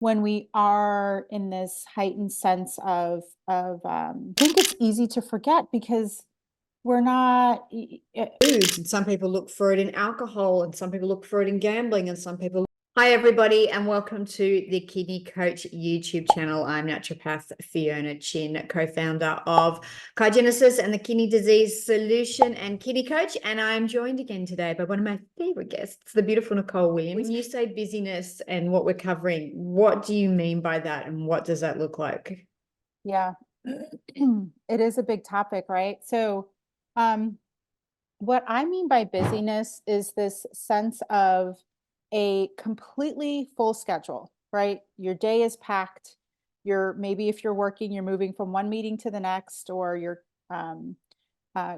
when we are in this heightened sense I think it's easy to forget because we're not foods, and some people look for it in alcohol, and some people look for it in gambling, and some people. Hi everybody, and welcome to the Kidney Coach YouTube channel. I'm naturopath Fiona Chin, co-founder of Genesis and the Kidney Disease Solution and Kidney Coach, and I'm joined again today by one of my favorite guests, the beautiful Nicole Williams. When you say busyness and what we're covering, what do you mean by that, and what does that look like? yeah. It is a big topic, right? So what I mean by busyness is this sense of a completely full schedule, right? Your day is packed. Maybe if you're working, you're moving from one meeting to the next, or you're um,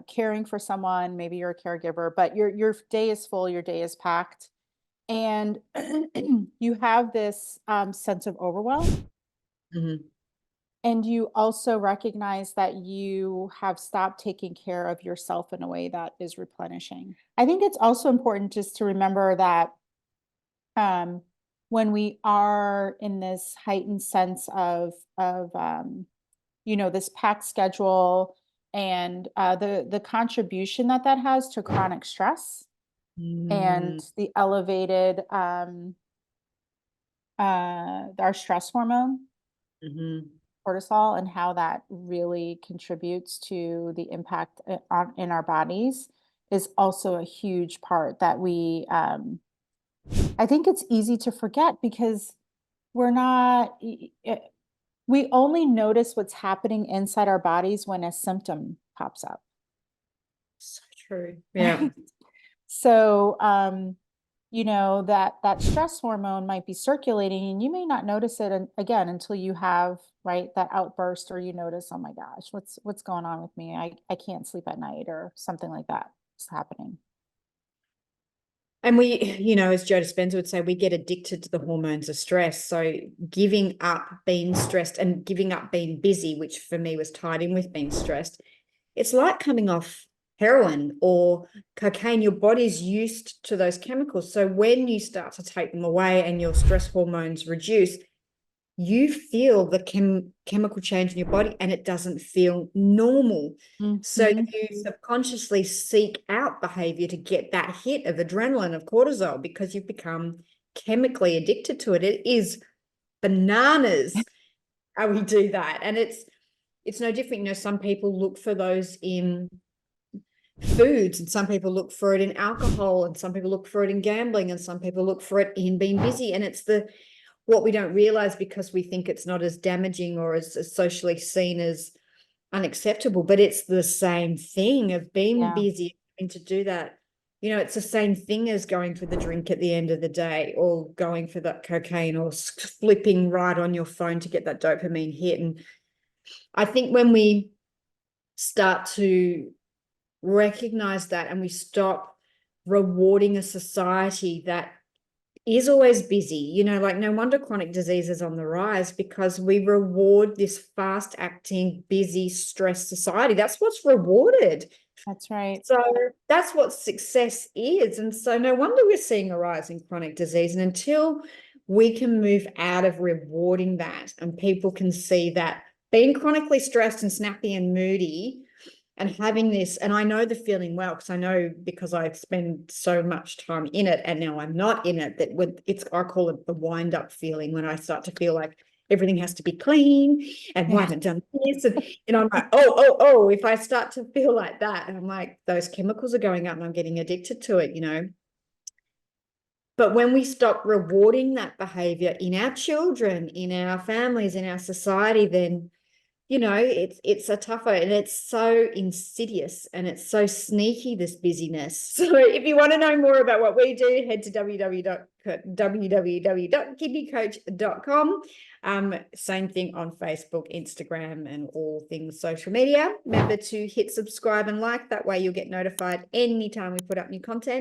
caring for someone. Maybe you're a caregiver, but your day is full. Your day is packed, and you have this sense of overwhelm. Mm-hmm. And you also recognize that you have stopped taking care of yourself in a way that is replenishing. I think it's also important just to remember that um, when we are in this heightened sense of this packed schedule and the contribution that that has to chronic stress and the elevated our stress hormone Mm-hmm. cortisol and how that really contributes to the impact in our bodies is also a huge part that I think it's easy to forget because we're not we only notice what's happening inside our bodies when a symptom pops up. So true. Yeah. So that stress hormone might be circulating and you may not notice it again until you have that outburst, or you notice, oh my gosh, what's going on with me? I can't sleep at night, or something like that is happening. And as Joe Dispenza would say, we get addicted to the hormones of stress. So giving up being stressed and giving up being busy, which for me was tied in with being stressed, it's like coming off heroin or cocaine. Your body's used to those chemicals. So when you start to take them away and your stress hormones reduce, you feel the chemical change in your body and it doesn't feel normal. So Mhm. you subconsciously seek out behavior to get that hit of adrenaline, of cortisol, because you've become chemically addicted to it. It is bananas how we do that. And it's no different. Some people look for those in foods, and some people look for it in alcohol, and some people look for it in gambling, and some people look for it in being busy. And it's what we don't realize, because we think it's not as damaging or as socially seen as unacceptable, but it's the same thing of being Yeah. busy and to do that. It's the same thing as going for the drink at the end of the day, or going for that cocaine, or flipping right on your phone to get that dopamine hit. And I think when we start to recognize that, and we stop rewarding a society that is always busy, like no wonder chronic disease is on the rise, because we reward this fast acting, busy, stressed society. That's what's rewarded. That's right. So that's what success is. And so no wonder we're seeing a rise in chronic disease. And until we can move out of rewarding that, and people can see that being chronically stressed and snappy and moody and having this, and I know the feeling well, because I know, because I spend so much time in it, and now I'm not in it, that I call it the wind up feeling, when I start to feel like everything has to be clean and why Yeah. haven't done this, and I'm like, oh, if I start to feel like that, and I'm like, those chemicals are going up and I'm getting addicted to it. But when we stop rewarding that behavior in our children, in our families, in our society, then it's a tougher, and it's so insidious, and it's so sneaky, this busyness. So if you want to know more about what we do, head to www.kidneycoach.com. Same thing on Facebook, Instagram, and all things social media. Remember to hit subscribe and like. That way you'll get notified anytime we put up new content.